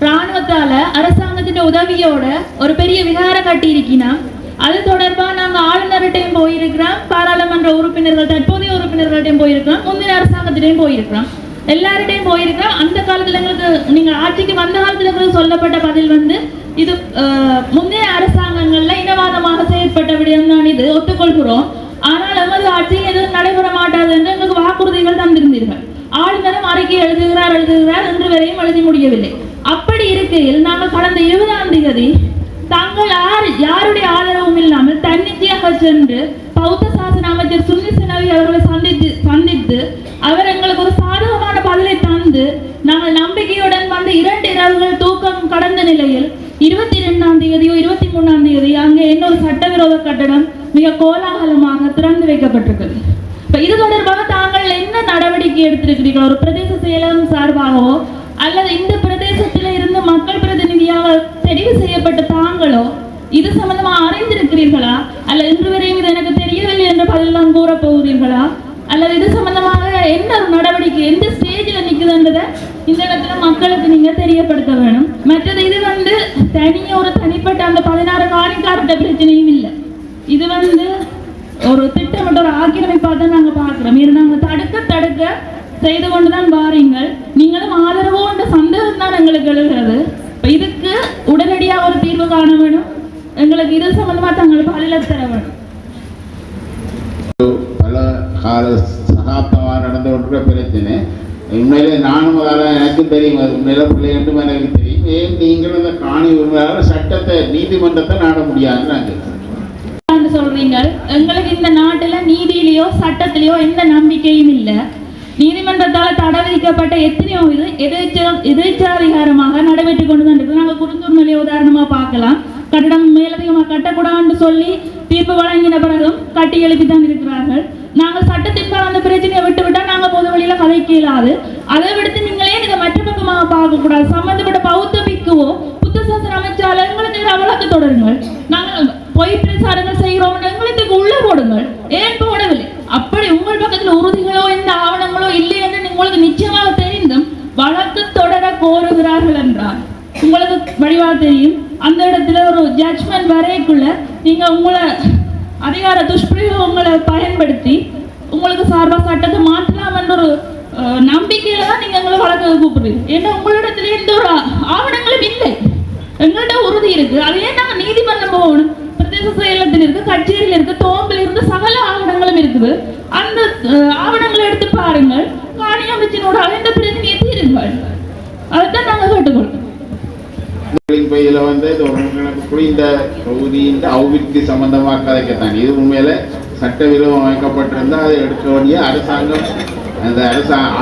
ராணுவத்தால அரசாங்கத்தின் உதவியோட ஒரு பெரிய விகாரம் கட்டியிருக்கினா அது தொடர்பாக நாங்கள் ஆளுநர்கிட்டையும் போயிருக்கிறோம், பாராளுமன்ற உறுப்பினர்கள் தற்போதைய உறுப்பினர்கள்ட்டையும் போயிருக்கிறோம், முந்தைய அரசாங்கத்திட்டையும் போயிருக்கிறோம், எல்லார்டையும் போயிருக்கிறோம். அந்த காலத்தில் எங்களுக்கு நீங்கள் ஆட்சிக்கு வந்த காலத்தில் எங்களுக்கு சொல்லப்பட்ட பதில் வந்து இது முந்தைய அரசாங்கங்கள்ல இனவாதமாக செயற்பட்ட விடயம் தான், இது ஒத்துக்கொள்கிறோம். ஆனால் எமது ஆட்சியில் எதுவும் நடைபெற மாட்டாது என்று எங்களுக்கு வாக்குறுதிகள் தந்திருந்தீர்கள். ஆளுநரும் அறிக்கை எழுதுகிறார் இன்று வரையும் எழுதி முடியவில்லை. அப்படி இருக்கையில் நாங்கள் கடந்த 20ஆம் தேதி தாங்கள் யாருடைய ஆதரவும் இல்லாமல் தன்னிச்சையாக சென்று பௌத்த சாசன அமைச்சர் சுனில் செனவி அவர்களை சந்தித்து அவர் எங்களுக்கு ஒரு சாதகமான பதிலை தந்து நாங்கள் நம்பிக்கையுடன் வந்து 2 இரவுகள் தூக்கம் கடந்த நிலையில் 22ஆம் தேதியோ 23ஆம் தேதி அங்கே இன்னொரு சட்டவிரோத கட்டடம் மிக கோலாகலமாக திறந்து வைக்கப்பட்டிருக்கிறது. இப்ப இது தொடர்பாக தாங்கள் என்ன நடவடிக்கை எடுத்திருக்கிறீர்கள்? ஒரு பிரதேச செயலகம் சார்பாகவோ அல்லது இந்த பிரதேசத்தில் இருந்து மக்கள் பிரதிநிதியாக தெரிவு செய்யப்பட்ட தாங்களோ இது சம்பந்தமாக அறிந்திருக்கிறீர்களா? அல்ல இன்று வரையும் இது எனக்கு தெரியவில்லை என்ற பதிலெல்லாம் கூற போகிறீர்களா? அல்லது இது சம்பந்தமாக என்ன ஒரு நடவடிக்கை எந்த ஸ்டேஜில் நிற்குதுன்றதை இந்த இடத்துல மக்களுக்கு நீங்க தெரியப்படுத்த வேணும். மற்றது இது வந்து தனிப்பட்ட அந்த 16 காணிக்காரட்ட பிரச்சனையும் இல்லை. இது வந்து ஒரு திட்டமிட்ட ஒரு ஆக்கிரமிப்பாக தான் நாங்கள் பார்க்குறோம். இது நாங்கள் தடுக்க செய்து கொண்டுதான் வாரீங்கள். நீங்களும் ஆதரவோன்ற சந்தேகம் தான் எங்களுக்கு எழுகிறது. இப்போ இதுக்கு உடனடியாக ஒரு தீர்வு காண வேணும். எங்களுக்கு இது சம்பந்தமாக தங்களுக்கு பதில தர வேணும். பல கால சகாப்தமாக நடந்து கொண்டிருக்கிற பிரச்சனை உண்மையிலே நானும் எனக்கும் தெரியும், அது உண்மையில பிள்ளை என்றும் எனக்கு தெரியும். ஏன் நீங்கள் அந்த காணி உரிமையாளர் சட்டத்தை நீதிமன்றத்தை நாட முடியாது நாங்கள் சொல்றீங்க? எங்களுக்கு இந்த நாட்டுல நீதியிலேயோ சட்டத்திலேயோ எந்த நம்பிக்கையும் இல்லை. நீதிமன்றத்தால் தடை விதிக்கப்பட்ட எத்தனையோ இது எதேச்சாதிகாரமாக நடைபெற்றுக் கொண்டு தான் இருக்கு. நாங்கள் குருந்தூர் நிலையை உதாரணமா பார்க்கலாம். கட்டடம் மேலதிகமாக கட்டக்கூடாதுன்னு சொல்லி தீர்ப்பு வழங்கின பிறகும் கட்டி எழுப்பி தான் இருக்கிறார்கள். நாங்கள் சட்டத்தின்பால் அந்த பிரச்சனையை விட்டுவிட்டா நாங்கள் பொது வழியில கதைக்க இயலாது. அதை விடுத்து நீங்களே இதை மற்ற பக்கமாக பார்க்க கூடாது. சம்பந்தப்பட்ட பௌத்த பிக்குவோ புத்த சாசன அமைச்சால எங்களுக்கு வழக்கு தொடருங்கள். நாங்கள் பொய் பிரச்சாரங்கள் செய்கிறோம், எங்களுக்கு உள்ள போடுங்கள். ஏன் போடவில்லை? அப்படி உங்கள் பக்கத்தில் உறுதிகளோ எந்த ஆவணங்களோ இல்லை என்று உங்களுக்கு நிச்சயமாக தெரிந்தும் வழக்கு தொடர கோருகிறார்கள் என்றால் உங்களுக்கு வழிவாக தெரியும். அந்த இடத்துல ஒரு ஜட்ஜ்மெண்ட் வரைக்குள்ள நீங்க உங்களை அதிகார துஷ்பிரயோகங்களை பயன்படுத்தி உங்களுக்கு சார்பாக சட்டத்தை மாற்றலாம் என்ற ஒரு நம்பிக்கையில தான் நீங்க எங்களை வழக்கு கூப்பிடுறீங்க. ஏன்னா உங்களிடத்துல எந்த ஒரு ஆவணங்களும் இல்லை. எங்கள்கிட்ட உறுதி இருக்கு. அதையே நாங்கள் நீதிமன்றம் போகணும். பிரதேச செயலகத்தில் இருக்கு, கச்சேரியில் இருக்கு, தோம்பில் இருந்து சகல ஆவணங்களும் இருக்குது. அந்த ஆவணங்களை எடுத்து பாருங்கள். காணி அமைச்சினோட அந்த பிரச்சனையை தீருங்கள். அதைத்தான் நாங்கள் கேட்டுக்கொள்கிறோம். இதில் வந்து இந்த தொகுதியின் அபிவிருத்தி சம்பந்தமாக கதைக்கத்தான் இது உண்மையில சட்டவிரோதம் அமைக்கப்பட்டிருந்தால் அதை எடுக்க வேண்டிய அரசாங்கம் அந்த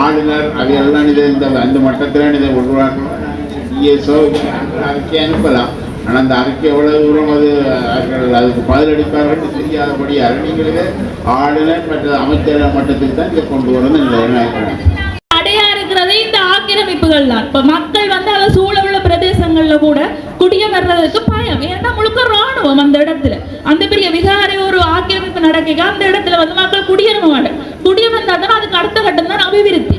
ஆளுநர் அவையெல்லாம் இதை அந்த மட்டத்தில் இதை உருவாக்கணும். அறிக்கை அனுப்பலாம். ஆனால் அந்த அறிக்கை எவ்வளவு தூரம் அதுக்கு பதிலளிப்பார்கள் தெரியாதபடியாக நீங்களே ஆளுநர் மற்ற அமைச்சர் மட்டத்தில் தான் இதை கொண்டு வரணும் நினைக்கிறேன். அடையா இருக்கிறதே இந்த ஆக்கிரமிப்புகள் தான். இப்ப மக்கள் வந்து அதை சூழ உள்ள பிரதேசங்கள்ல கூட குடியமர்றதுக்கு பயம். ஏன்னா முழுக்க ராணுவம் அந்த இடத்துல. அந்த பெரிய விகாரை ஒரு ஆக்கிரமிப்பு நடக்க அந்த இடத்துல வந்து மக்கள் குடியேற குடியமர்ந்தா தான் அதுக்கு அடுத்த கட்டம் தான் அபிவிருத்தி.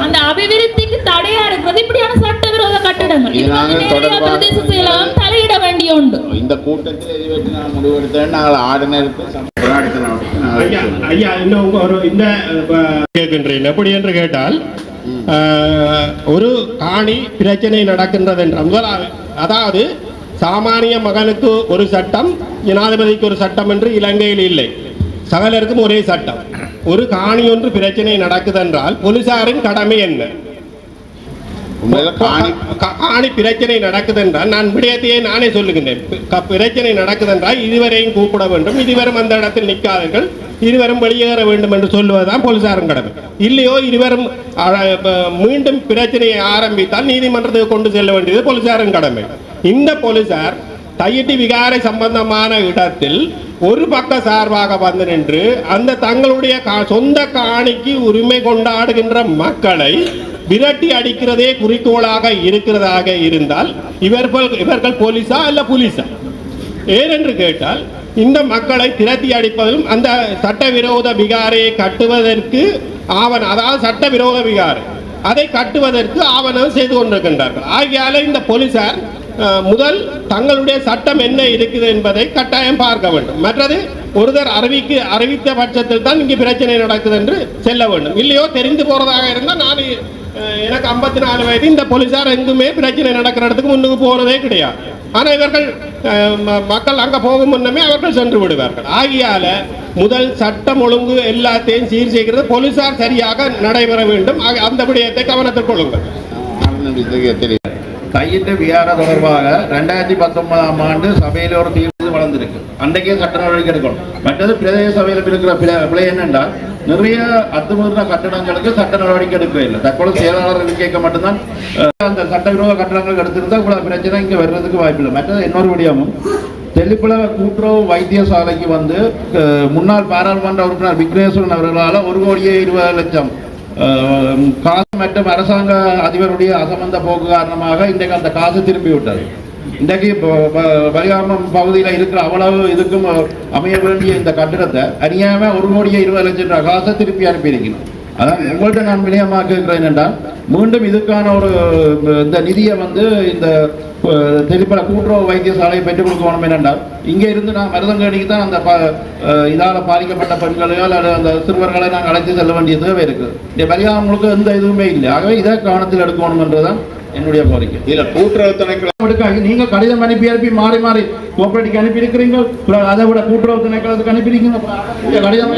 அந்த அபிவிருத்திக்கு தடையா இருக்கிறது இப்படியான சட்டவிரோத கட்டடங்கள். பிரதேச செயலகம் தலையிட வேண்டிய உண்டு. இந்த கூட்டத்தில் முடிவெடுத்த நாங்கள் ஆளுநருக்கு கேட்கின்றேன். எப்படி என்று கேட்டால் ஒரு காணி பிரச்சனை நடக்கின்றது என்ற முதலாவது, அதாவது சாமானிய மகனுக்கு ஒரு சட்டம், ஜனாதிபதிக்கு ஒரு சட்டம் என்று இலங்கையில் இல்லை. சகலருக்கும் ஒரே சட்டம். ஒரு காணி ஒன்று பிரச்சனை நடக்குதென்றால் போலீசாரின் கடமை என்ன? காணி பிரச்சனை நடக்குதென்றால் நான் விடயத்தையே நானே சொல்லுகின்றேன். பிரச்சனை நடக்குதென்றால் இதுவரையும் கூப்பிட வேண்டும், இதுவரும் அந்த இடத்தில் நிற்காதீர்கள், இருவரும் வெளியேற வேண்டும் என்று சொல்லுவதுதான் போலீசாரின் கடமை. இல்லையோ இருவரும் மீண்டும் பிரச்சனையை ஆரம்பித்தால் நீதிமன்றத்துக்கு கொண்டு செல்ல வேண்டியது போலீசாரின் கடமை. இந்த போலீசார் தையிட்டி விகாரை சம்பந்தமான இடத்தில் ஒரு பக்க சார்பாக வந்து நின்று அந்த தங்களுடைய சொந்த காணிக்கு உரிமை கொண்டாடுகின்ற மக்களை விரட்டி அடிக்கிறதே குறிக்கோளாக இருக்கிறதாக இருந்தால் இவர்கள் போலீஸா அல்ல புலிஸா? ஏனென்று கேட்டால் இந்த மக்களை திரட்டி அடிப்பதிலும் அந்த சட்டவிரோத விகாரையை கட்டுவதற்கு அதாவது சட்டவிரோத விகாரை அதை கட்டுவதற்கு ஆவணம் செய்து கொண்டிருக்கின்றார்கள். ஆகையால இந்த போலீசார் முதல் தங்களுடைய சட்டம் என்ன இருக்குது என்பதை கட்டாயம் பார்க்க வேண்டும். மற்றது ஒருவர் அறிவித்த பட்சத்தில் தான் இங்கே பிரச்சனை நடக்குது என்று செல்ல வேண்டும். இல்லையோ தெரிந்து போறதாக இருந்தால் நான் எனக்கு 54 வயது, இந்த போலீசார் எங்குமே பிரச்சனை நடக்கிற இடத்துக்கு முன்னுக்கு போறதே கிடையாது. ஆனால் இவர்கள் மக்கள் அங்கே போகும் முன்னமே அவர்கள் சென்று விடுவார்கள். ஆகியால முதல் சட்டம் ஒழுங்கு எல்லாத்தையும் சீர் செய்கிறது போலீசார் சரியாக நடைபெற வேண்டும். அந்த விடயத்தை கவனத்தில் கொள்ளுங்கள். தையிட்ட விகார தொடர்பாக 2019ஆம் ஆண்டு சபையில் ஒரு தீர்வு வளர்ந்திருக்கு. அன்றைக்கே சட்ட நடவடிக்கை எடுக்கணும். மற்றது பிரதேச சபையில் இருக்கிற பிழை என்னென்றால் நிறைய அத்துமீறின கட்டணங்களுக்கு சட்ட நடவடிக்கை எடுக்கவே இல்லை. தற்போது செயலாளர்கள் கேட்க மட்டும்தான் அந்த சட்டவிரோத கட்டணங்கள் எடுத்திருந்தா இவ்வளவு பிரச்சனை இங்கே வர்றதுக்கு வாய்ப்பில்லை. மற்றது இன்னொரு விடயமும் தெல்லிப்பள கூட்டுறவு வைத்தியசாலைக்கு வந்து முன்னாள் பாராளுமன்ற உறுப்பினர் விக்னேஸ்வரன் அவர்களால் 1,20,00,000 காசு மற்றும் அரசாங்க அதிபருடைய அசமந்த போக்கு காரணமாக இன்றைக்கு அந்த காசு திரும்பி விட்டது. இன்றைக்கு பரிகாரம் பகுதியில் இருக்கிற அவ்வளவு இதுக்கும் அமைய வேண்டிய இந்த கட்டிடத்தை அநியாயமாக 1,20,00,000 காசை திருப்பி அனுப்பியிருக்கணும். அதான் உங்கள்கிட்ட நான் வினயமாக கேட்கிறேன் என்றால் மீண்டும் இதுக்கான ஒரு இந்த நிதியை வந்து இந்த தெளிப்பட கூட்டுறவு வைத்தியசாலையை பெற்றுக் கொடுக்கணும் என்றால் இங்கே இருந்து நான் மருதங்கேணிக்கு தான் அந்த இதால் பாதிக்கப்பட்ட பெண்களையால் அந்த சிறுவர்களை நாங்கள் அழைத்து செல்ல வேண்டிய தேவை இருக்குது. இந்த பரிகாரங்களுக்கு எந்த இதுவுமே இல்லை. ஆகவே இதை கவனத்தில் எடுக்கணும் என்றுதான் என்னுடைய கோரிக்கை. இதில் கூட்டுறவு திணைக்களம் நீங்கள் கடிதம் அனுப்பி மாறி மாறி கோஆபரேட்டிவ் அனுப்பியிருக்கிறீங்க, அதை விட கூட்டுறவு திணைக்களத்துக்கு அனுப்பியிருக்கீங்க. கடிதம்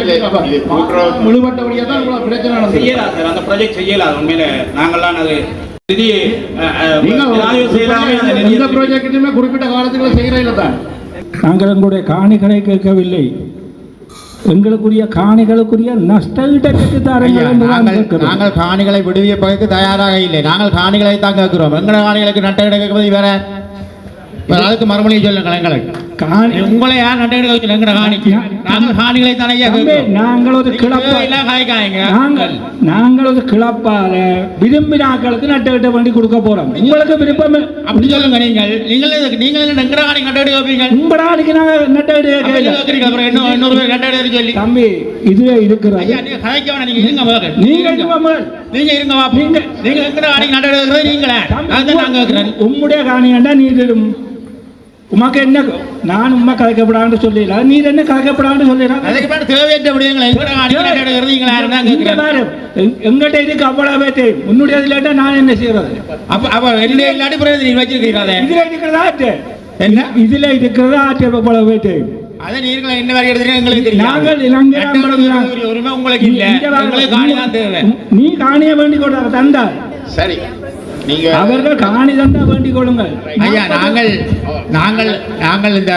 முழுவட்டபடியாக தான் இவ்வளோ பிரச்சனை நடந்தது. அந்த ப்ராஜெக்ட் செய்யலாம். உண்மையில நாங்கள்லாம் அது எந்த ப்ராஜெக்டுமே குறிப்பிட்ட காலத்துக்குள்ள செய்யறதில்ல தான். நாங்கள் எங்களுடைய காணிகளை கேட்கவில்லை, எங்களுக்குரிய காணிகளுக்குரிய நஷ்டஈட்டை தாருங்கள். நாங்கள் காணிகளை விடுவிப்பதற்கு தயாராக இல்லை. நாங்கள் காணிகளை தான் கேட்கிறோம். எங்கள் காணிகளுக்கு நஷ்டஈடு கேட்பது வேற. அதுக்கு மறுமொழி சொல்லுங்கள். எங்களுக்கு உங்களை யார் நஷ்டஈடு கேட்கல? எங்கட காணிக்கு நாங்கள் காணிகளை தானே கேட்கிறோம். நாங்கள் ஒரு கிளப்பால விரும்பினாக்களுக்கு நஷ்டஈட்டை பண்ணி கொடுக்க போறோம். உங்களுக்கு விருப்பம் அப்படி சொல்லுங்க. நீங்கள் எங்கட காணி நஷ்டஈடு கேட்பீங்க. உங்க காணிக்கு நாங்கள் நஷ்டஈடு கேட்கிறீங்க. இன்னொரு பேர் நஷ்டஈடு சொல்லி தம்பி இதுல இருக்கிற நீங்க இருங்க. நீங்க இருங்க. நீங்க எங்கட காணி நஷ்டஈடு கேட்கறது நீங்களே. நான் கேட்கிறேன். உம்முடைய காணியாண்டா நீர் உமாக்கு என்ன நான் உமா கலைக்கப்படான்னு சொல்லல, நீர் என்ன கலைக்கப்படான்னு சொல்லலாம். தேவையற்ற விடயங்களை எங்கிட்ட இருக்கு அவ்வளவு தேவை. உன்னுடைய இல்லாட்டா நான் என்ன செய்யறது? இதுல இருக்கிறதா என்ன? இதுல இருக்கிறதா அவ்வளவு தேவை. அதை நீர்கள் என்ன வரை எடுத்துறீங்க எங்களுக்கு தெரியும். நாங்கள் உரிமை உங்களுக்கு இல்லை. நீ காணிய வேண்டி கொண்டாங்க தந்தா சரி. அவர்கள் காணி தந்தா வேண்டிக் கொள்ளுங்கள். ஐயா, நாங்கள் இந்த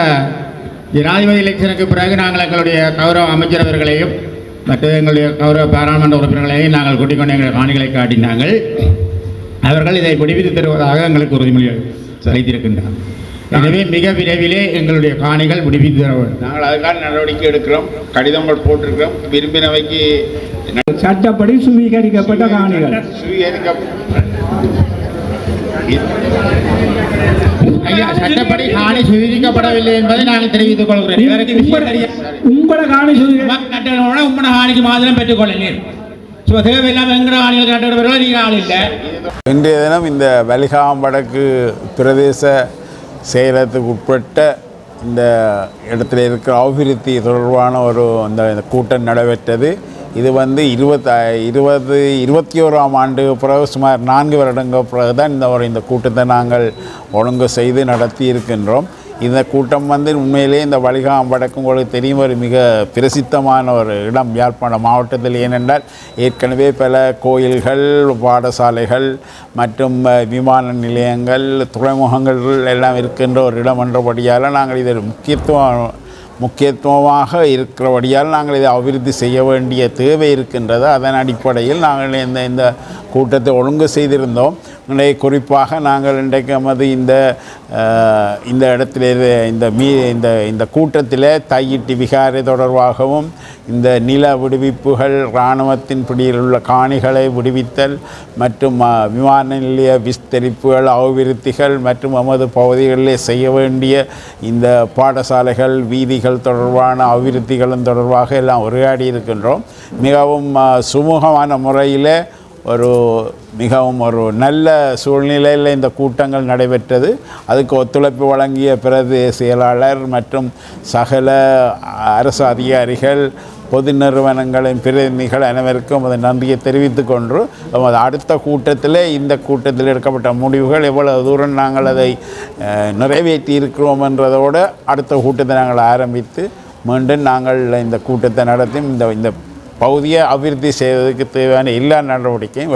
ஜனாதிபதி எலெக்ஷனுக்கு பிறகு நாங்கள் எங்களுடைய கௌரவ அமைச்சர் அவர்களையும் மற்ற எங்களுடைய கௌரவ பாராளுமன்ற உறுப்பினர்களையும் நாங்கள் கூட்டிக் கொண்டு எங்கள் காணிகளை காட்டினார்கள். அவர்கள் இதை விடுவித்து தருவதாக எங்களுக்கு உறுதிமொழி அளித்திருக்கின்றனர். எனவே மிக விரைவிலே எங்களுடைய காணிகள் விடுவித்து தர வேண்டும். நாங்கள் அதுக்கான நடவடிக்கை எடுக்கிறோம். கடிதங்கள் போட்டிருக்கிறோம். விரும்பினவைக்கு சட்டப்படி சுவீகரிக்கப்பட்ட காணிகள் சட்டப்படி காணி சுவீகரிக்கப்படவில்லை என்பதை நாங்கள் தெரிவித்துக் கொள்கிறோம். உங்களோட காணி உங்களோட காணிக்கு மாதிரம் பெற்றுக்கொள்ளேன். தேவையில்லாமல் எங்கட காணிகள் கட்டப்படுவதில் நீங்கள் ஆள் இல்லை. இன்றைய தினம் இந்த வலிகாம் வடக்கு பிரதேச செயலகத்துக்கு உட்பட்ட இந்த இடத்துல இருக்கிற அபிவிருத்தி தொடர்பான ஒரு இந்த கூட்டம் நடைபெற்றது. இது வந்து 2021ஆம் ஆண்டு பிறகு சுமார் 4 வருடங்கள் பிறகு தான் இந்த கூட்டத்தை நாங்கள் ஒழுங்கு செய்து நடத்தி இருக்கின்றோம். இந்த கூட்டம் வந்து உண்மையிலே இந்த வலிகாம் வடக்கு உங்களுக்கு தெரியும் ஒரு மிக பிரசித்தமான ஒரு இடம் யாழ்ப்பாணம் மாவட்டத்தில். ஏனென்றால் ஏற்கனவே பல கோயில்கள், பாடசாலைகள் மற்றும் விமான நிலையங்கள், துறைமுகங்கள் எல்லாம் இருக்கின்ற ஒரு இடம் என்றபடியால் நாங்கள் இதில் முக்கியத்துவமாக இருக்கிறபடியால் நாங்கள் இதை அபிவிருத்தி செய்ய வேண்டிய தேவை இருக்கின்றது. அதன் அடிப்படையில் நாங்கள் இந்த கூட்டத்தை ஒழுங்கு செய்திருந்தோம். குறிப்பாக நாங்கள் இன்றைக்கு நமது இந்த இடத்துல இந்த கூட்டத்தில் தையிட்டி விகாரை தொடர்பாகவும் இந்த நில விடுவிப்புகள், இராணுவத்தின் பிடியில் உள்ள காணிகளை விடுவித்தல் மற்றும் விமான நிலைய விஸ்தரிப்புகள், அபிவிருத்திகள் மற்றும் நமது பகுதிகளிலே செய்ய வேண்டிய இந்த பாடசாலைகள், வீதிகள் தொடர்பான அபிவிருத்திகளும் தொடர்பாக எல்லாம் உரையாடி இருக்கின்றோம். மிகவும் சுமூகமான முறையில் ஒரு மிகவும் ஒரு நல்ல சூழ்நிலையில் இந்த கூட்டங்கள் நடைபெற்றது. அதுக்கு ஒத்துழைப்பு வழங்கிய பிரதேச செயலாளர் மற்றும் சகல அரசு அதிகாரிகள், பொது நிறுவனங்களின் பிரதிநிதிகள் அனைவருக்கும் அதை நன்றியை தெரிவித்துக் கொண்டு அடுத்த கூட்டத்தில் இந்த கூட்டத்தில் எடுக்கப்பட்ட முடிவுகள் எவ்வளவு தூரம் நாங்கள் அதை நிறைவேற்றி இருக்கிறோம் என்றதோடு அடுத்த கூட்டத்தை நாங்கள் ஆரம்பித்து மீண்டும் நாங்கள் இந்த கூட்டத்தை நடத்தி இந்த பகுதியை அபிவிருத்தி செய்வதற்கு தேவையான எல்லா நடவடிக்கையும்